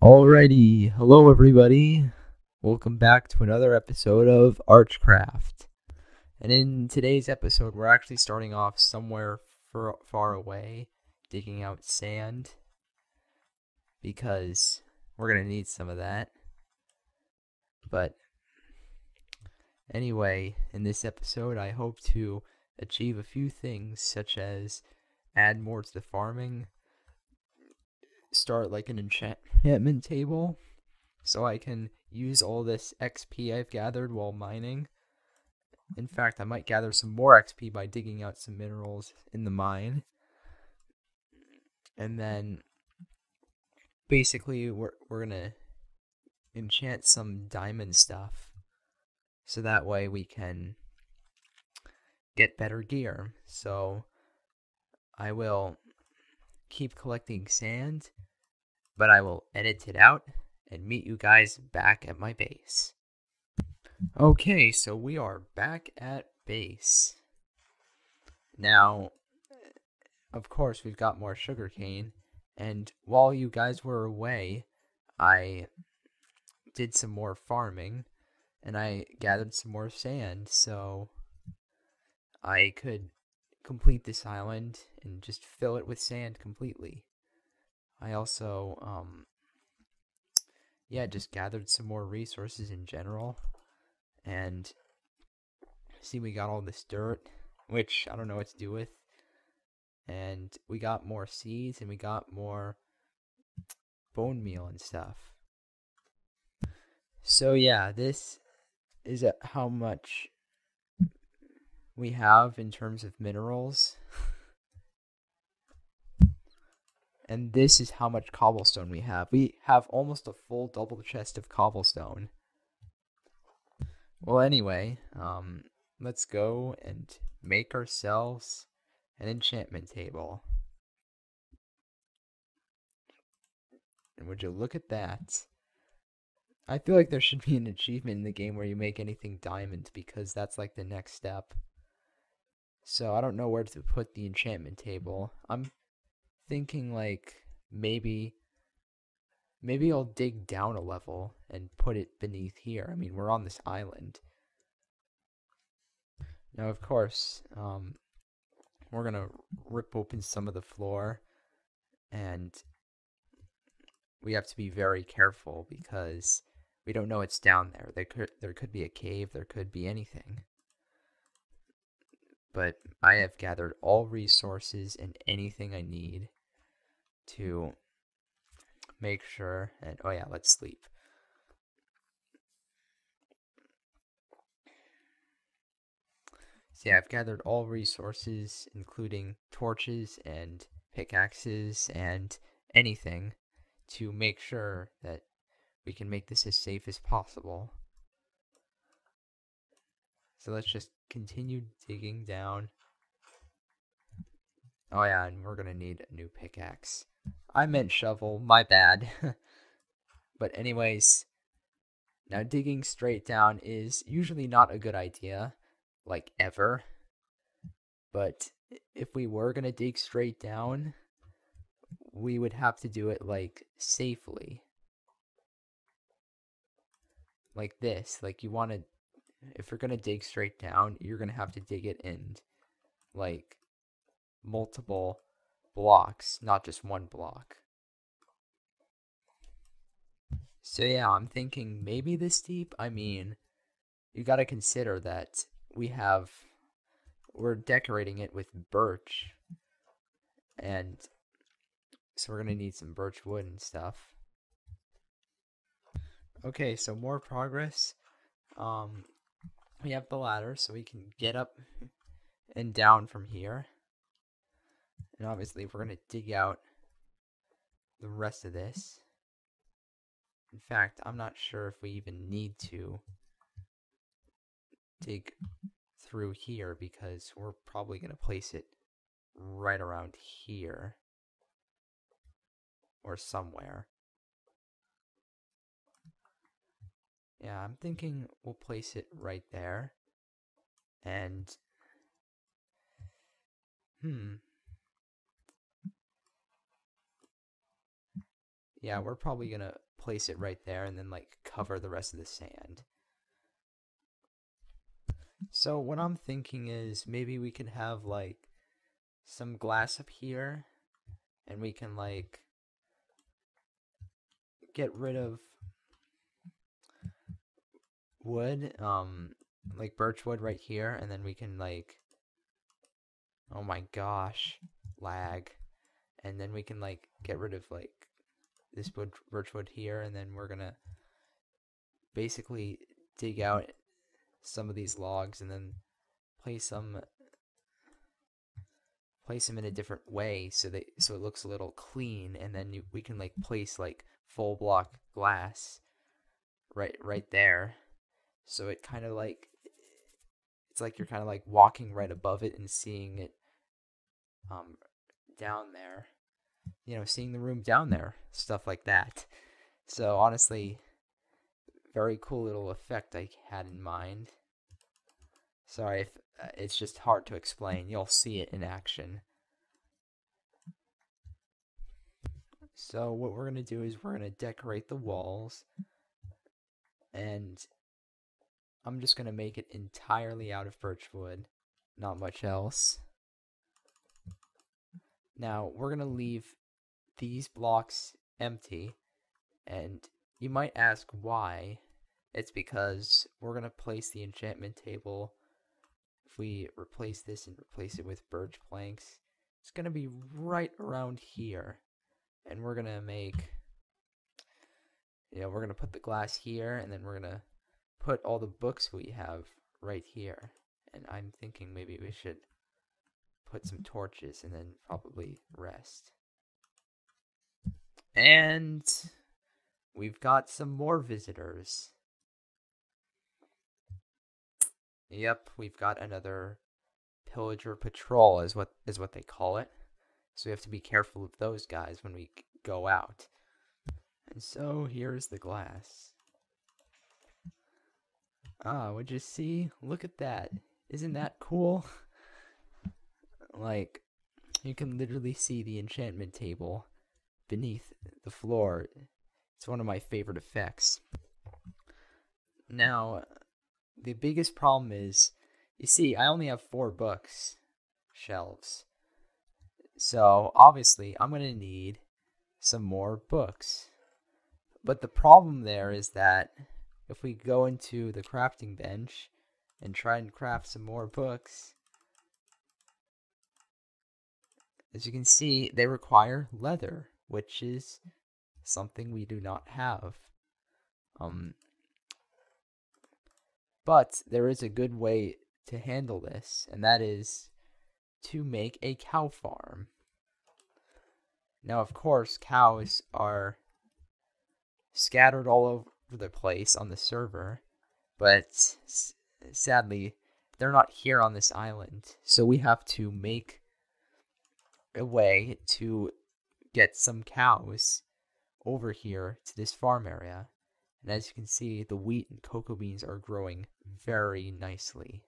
Alrighty, hello everybody. Welcome back to another episode of Archcraft. And in today's episode, we're actually starting off somewhere far away, digging out sand, because we're going to need some of that. But anyway, in this episode, I hope to achieve a few things, such as add more to the farming, start like an enchantment table, so I can use all this XP I've gathered while mining. In fact, I might gather some more XP by digging out some minerals in the mine. And then basically we're gonna enchant some diamond stuff, so that way we can get better gear. So I will keep collecting sand, but I will edit it out and meet you guys back at my base. Okay, so we are back at base. Now, of course, we've got more sugarcane, and while you guys were away, I did some more farming, and I gathered some more sand, so I could complete this island and just fill it with sand completely. I also, just gathered some more resources in general. And see, we got all this dirt, which I don't know what to do with. And we got more seeds, and we got more bone meal and stuff. So yeah, this is how much we have in terms of minerals. And this is how much cobblestone we have. We have almost a full double chest of cobblestone. Well, anyway, let's go and make ourselves an enchantment table. And would you look at that? I feel like there should be an achievement in the game where you make anything diamond, because that's like the next step. So I don't know where to put the enchantment table. I'm thinking like maybe I'll dig down a level and put it beneath here. I mean, we're on this island. Now, of course, we're going to rip open some of the floor, and we have to be very careful because we don't know what's down there. There could be a cave, there could be anything. But I have gathered all resources and anything I need to make sure, and oh yeah, let's sleep. So yeah, I've gathered all resources, including torches and pickaxes and anything, to make sure that we can make this as safe as possible. So let's just continue digging down. Oh yeah, and we're gonna need a new pickaxe. I meant shovel, my bad. But anyways, now digging straight down is usually not a good idea, like ever. But if we were gonna dig straight down, we would have to do it like safely. Like this, like you want to, if you're gonna dig straight down, you're gonna have to dig it in like multiple blocks, not just one block. So yeah, I'm thinking maybe this deep. I mean, you gotta consider that we're decorating it with birch, and so we're gonna need some birch wood and stuff. Okay, so more progress. We have the ladder, so we can get up and down from here. And obviously, we're gonna dig out the rest of this. In fact, I'm not sure if we even need to dig through here, because we're probably going to place it right around here or somewhere. Yeah, I'm thinking we'll place it right there. And yeah, we're probably gonna place it right there and then like cover the rest of the sand. So what I'm thinking is maybe we can have like some glass up here, and we can like get rid of wood, like birch wood right here, and then we can like, oh my gosh, lag. And then we can like get rid of like this wood, birch wood here, and then we're gonna basically dig out some of these logs and then place them in a different way so it looks a little clean, and then we can like place like full block glass right there, so it kind of like, it's like you're kind of like walking right above it and seeing it down there, seeing the room down there, stuff like that. So honestly, very cool little effect I had in mind. Sorry if it's just hard to explain. You'll see it in action. So what we're going to do is we're going to decorate the walls, and I'm just going to make it entirely out of birch wood, not much else. Now we're going to leave these blocks empty, and you might ask why. It's because we're going to place the enchantment table. If we replace this and replace it with birch planks, it's going to be right around here. And we're going to make, we're going to put the glass here, and then we're going to put all the books we have right here. And I'm thinking maybe we should put some torches and then probably rest. And we've got some more visitors. Yep, we've got another pillager patrol is what they call it. So we have to be careful of those guys when we go out. And so here's the glass. Would you see? Look at that. Isn't that cool? Like, you can literally see the enchantment table beneath the floor. It's one of my favorite effects. Now, the biggest problem is, you see, I only have 4 books shelves. So, obviously, I'm going to need some more books. But the problem there is that if we go into the crafting bench and try and craft some more books, as you can see, they require leather, which is something we do not have. But there is a good way to handle this, and that is to make a cow farm. Now, of course, cows are scattered all over the place on the server, but sadly, they're not here on this island. So we have to make a way to get some cows over here to this farm area. And as you can see, the wheat and cocoa beans are growing very nicely.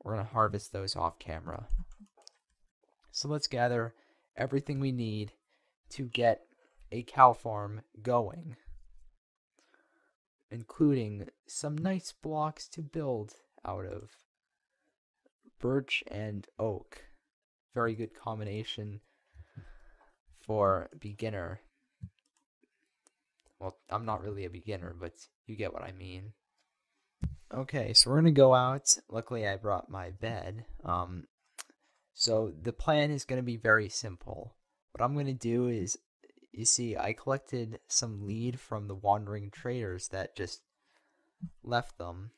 We're going to harvest those off camera. So let's gather everything we need to get a cow farm going, including some nice blocks to build out of. Birch and oak. Very good combination for beginner. Well, I'm not really a beginner, but you get what I mean. Okay, so we're going to go out. Luckily, I brought my bed. So the plan is going to be very simple. What I'm going to do is, you see, I collected some lead from the wandering traders that just left them.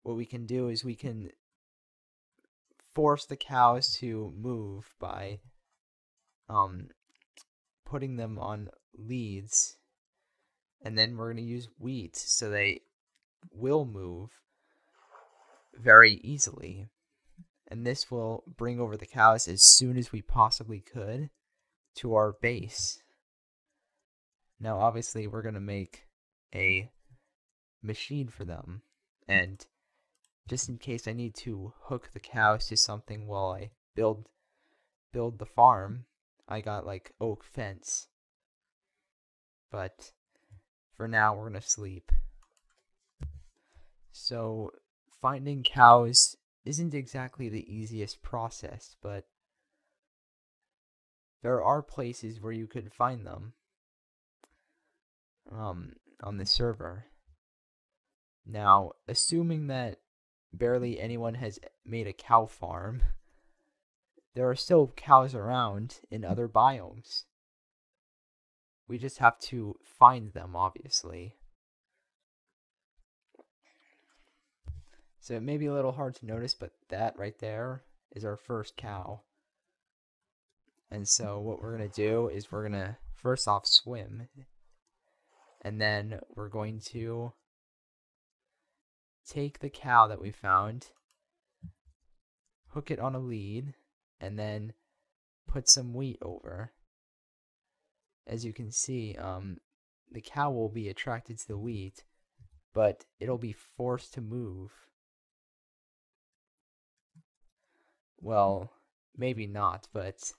What we can do is we can force the cows to move by putting them on leads, and then we're going to use wheat so they will move very easily. And this will bring over the cows as soon as we possibly could to our base. Now, obviously, we're going to make a machine for them. And just in case I need to hook the cows to something while I build the farm, I got like oak fence. But for now, we're gonna sleep. So, finding cows isn't exactly the easiest process, but there are places where you could find them on the server. Now, assuming that barely anyone has made a cow farm, there are still cows around in other biomes. We just have to find them, obviously. So it may be a little hard to notice, but that right there is our first cow. And so what we're going to do is we're going to first off swim. And then we're going to take the cow that we found, hook it on a lead, and then put some wheat over. As you can see, the cow will be attracted to the wheat, but it'll be forced to move. Well, maybe not, but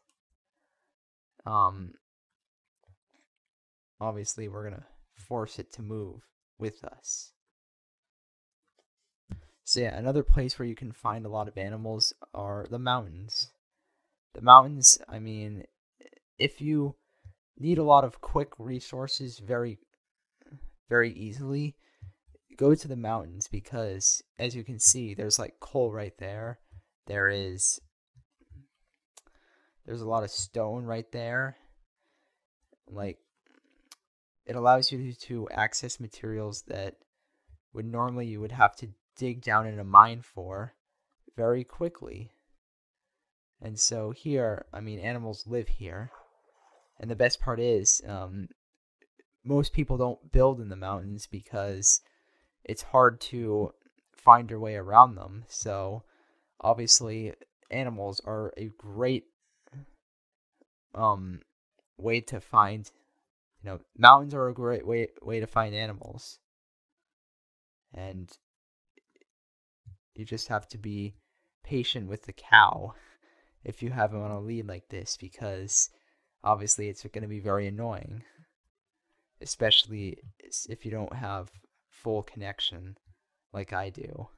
obviously we're gonna force it to move with us. So yeah, another place where you can find a lot of animals are the mountains. The mountains, I mean, if you need a lot of quick resources very easily, go to the mountains, because as you can see, there's like coal right there. There's a lot of stone right there. Like, it allows you to access materials that would normally you would have to dig down in a mine for very quickly. And so here, I mean, animals live here. And the best part is, most people don't build in the mountains because it's hard to find your way around them. So obviously animals are a great way to find, mountains are a great way to find animals. And you just have to be patient with the cow if you have him on a lead like this, because obviously it's going to be very annoying, especially if you don't have full connection like I do.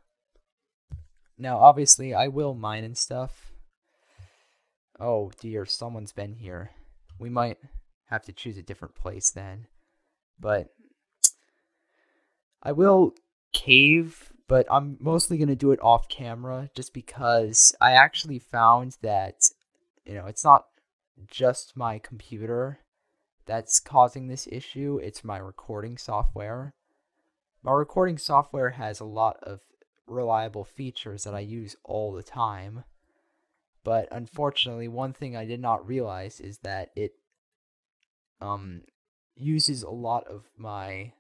Now, obviously, I will mine and stuff. Oh dear, someone's been here. We might have to choose a different place then. But I will cave, but I'm mostly going to do it off camera just because I actually found that, it's not just my computer that's causing this issue, it's my recording software. My recording software has a lot of reliable features that I use all the time, but unfortunately, one thing I did not realize is that it uses a lot of my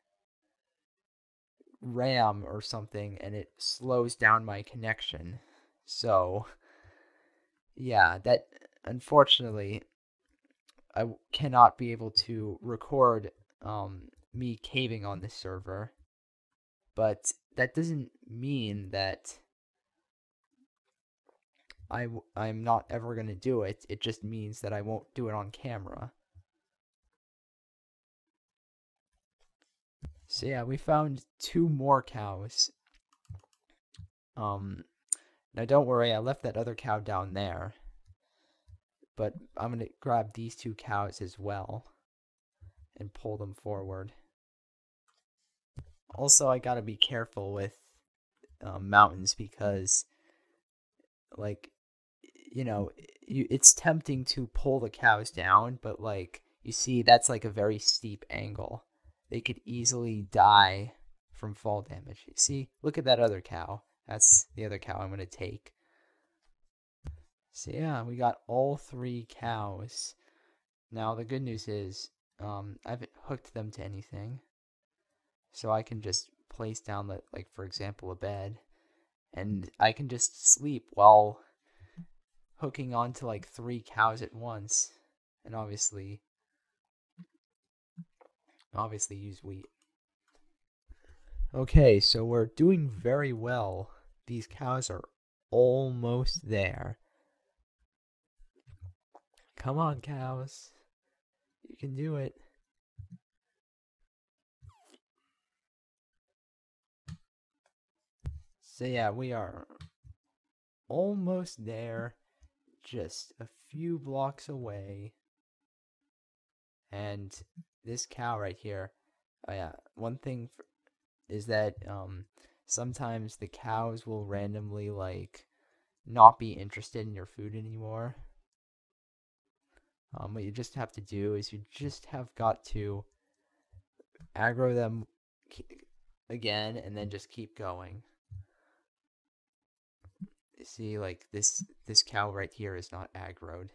RAM or something, and it slows down my connection. So yeah, that unfortunately I cannot be able to record me caving on this server, but that doesn't mean that I'm not ever going to do it. It just means that I won't do it on camera. So yeah, we found 2 more cows. Now don't worry, I left that other cow down there. But I'm going to grab these 2 cows as well and pull them forward. Also, I gotta be careful with mountains because, like, it's tempting to pull the cows down, but, like, you see, that's like a very steep angle. They could easily die from fall damage. See, look at that other cow. That's the other cow I'm going to take. So yeah, we got all 3 cows. Now the good news is, I haven't hooked them to anything. So I can just place down, like, for example, a bed. And I can just sleep while hooking onto like 3 cows at once. And obviously use wheat. Okay, so we're doing very well. These cows are almost there. Come on, cows. You can do it. So yeah, we are almost there, just a few blocks away. And this cow right here, oh yeah, one thing is that sometimes the cows will randomly like not be interested in your food anymore. What you just have to do is you just have got to aggro them again and then just keep going. You see, like this cow right here is not aggroed.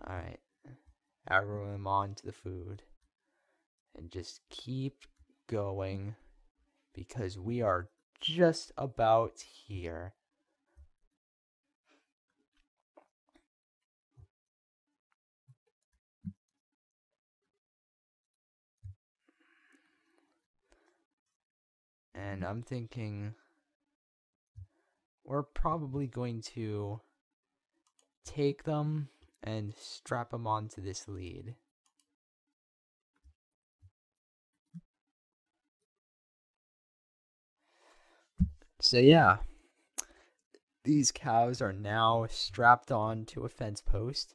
Alright. Aggro them onto the food. And just keep going because we are just about here. And I'm thinking we're probably going to take them and strap them onto this lead. So yeah, these cows are now strapped on to a fence post.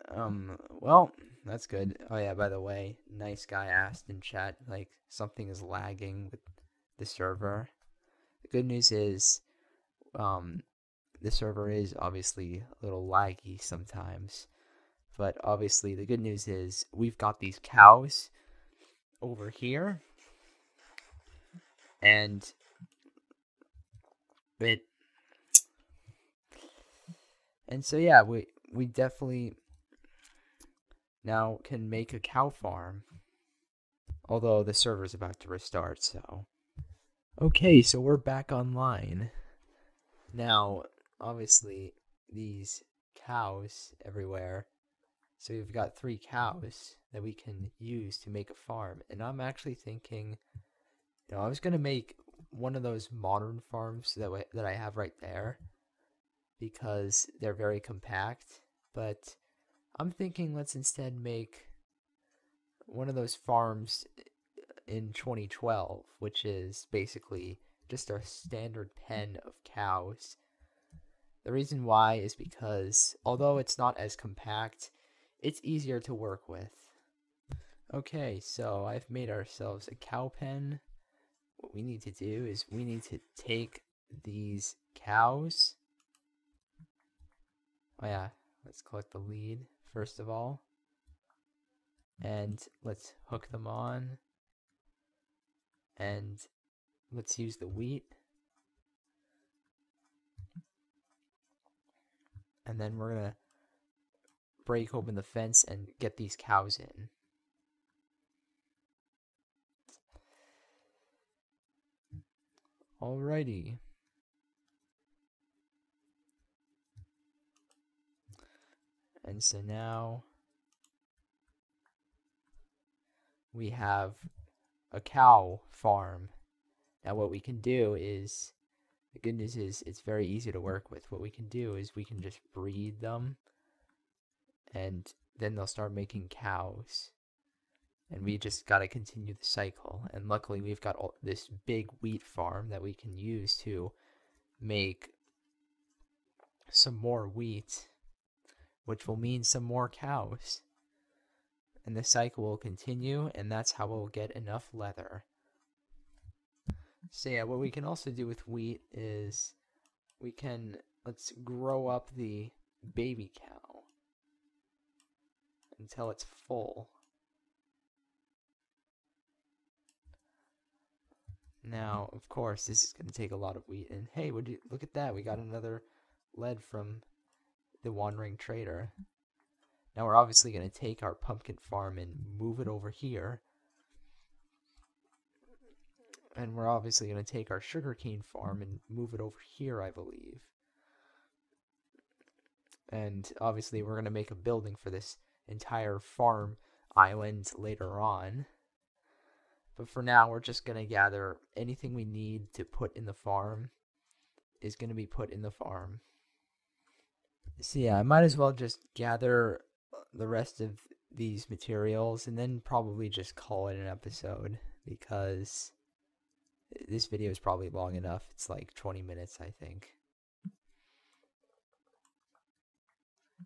Well, that's good. Oh yeah, by the way, nice guy asked in chat, like, something is lagging with the server. The good news is, the server is obviously a little laggy sometimes. But obviously the good news is we've got these cows over here. And so yeah, we definitely now can make a cow farm. Although the server's about to restart, so. Okay, so we're back online. Now, obviously, these cows everywhere. So we've got 3 cows that we can use to make a farm. And I'm actually thinking, I was going to make one of those modern farms that I have right there. Because they're very compact. But I'm thinking let's instead make one of those farms in 2012, which is basically just a standard pen of cows. The reason why is because, although it's not as compact, it's easier to work with. Okay, so I've made ourselves a cow pen. What we need to do is we need to take these cows. Oh yeah, let's collect the lead first of all. And let's hook them on. And let's use the wheat. And then we're going to break open the fence and get these cows in. Alrighty. And so now we have a cow farm. Now what we can do is, the good news is it's very easy to work with. What we can do is we can just breed them and then they'll start making cows. And we just got to continue the cycle. And luckily we've got this big wheat farm that we can use to make some more wheat, which will mean some more cows. And the cycle will continue, and that's how we'll get enough leather. So yeah, what we can also do with wheat is let's grow up the baby cow until it's full. Now, of course, this is going to take a lot of wheat. And hey, look at that. We got another lead from the wandering trader. Now we're obviously going to take our pumpkin farm and move it over here. And we're obviously going to take our sugarcane farm and move it over here, I believe. And obviously we're going to make a building for this entire farm island later on. But for now, we're just going to gather anything we need to put in the farm is going to be put in the farm. So yeah, I might as well just gather the rest of these materials and then probably just call it an episode because this video is probably long enough. It's like 20 minutes, I think.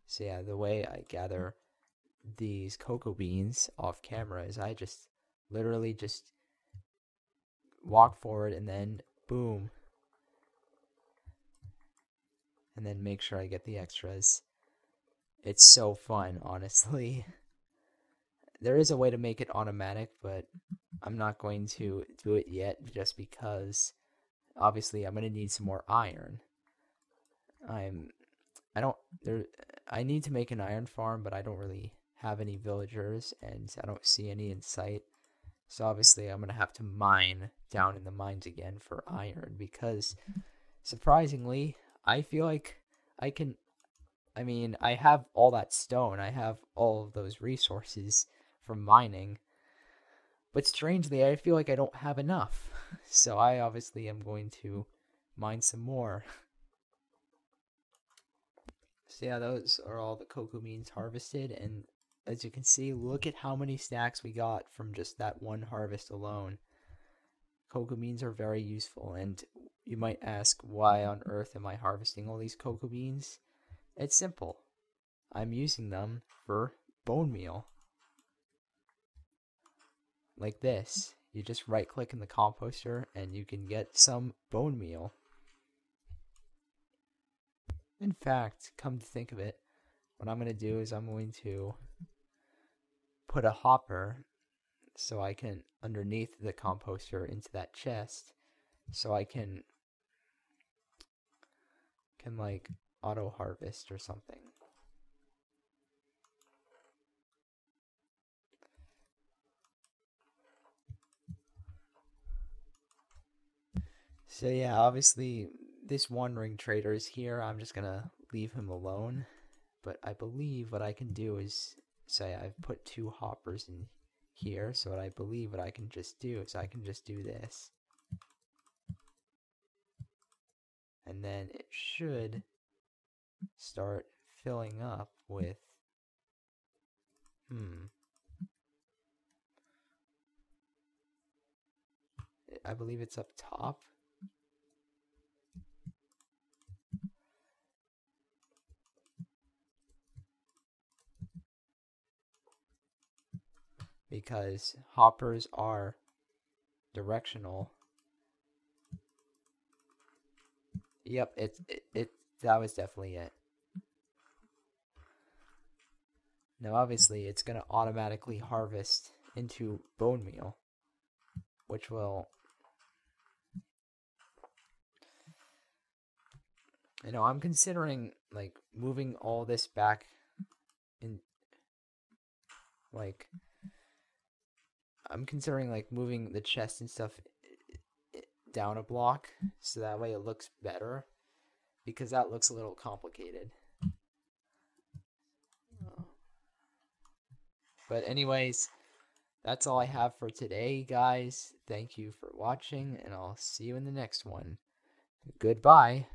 So yeah, the way I gather these cocoa beans off camera is I just literally just walk forward and then boom. And then make sure I get the extras. It's so fun, honestly. There is a way to make it automatic, but I'm not going to do it yet just because obviously I'm going to need some more iron. I need to make an iron farm, but I don't really have any villagers and I don't see any in sight. So obviously I'm going to have to mine down in the mines again for iron because surprisingly, I feel like I have all that stone. I have all of those resources from mining. But strangely, I feel like I don't have enough. So I obviously am going to mine some more. So yeah, those are all the cocoa beans harvested. And as you can see, look at how many stacks we got from just that one harvest alone. Cocoa beans are very useful. And you might ask, why on earth am I harvesting all these cocoa beans? It's simple. I'm using them for bone meal. Like this. You just right click in the composter and you can get some bone meal. In fact, come to think of it, what I'm going to do is I'm going to put a hopper so I can, underneath the composter into that chest, so I can like auto harvest or something. So yeah, obviously this wandering trader is here. I'm just gonna leave him alone. But I believe what I can do is say I've put 2 hoppers in here. So what I believe what I can just do is I can just do this. And then it should start filling up with I believe it's up top. Because hoppers are directional. Yep, that was definitely it. Now obviously it's going to automatically harvest into bone meal, which will, I'm considering like moving all this back in, like I'm considering like moving the chest and stuff down a block so that way it looks better, because that looks a little complicated. But anyways, that's all I have for today, guys. Thank you for watching, and I'll see you in the next one. Goodbye.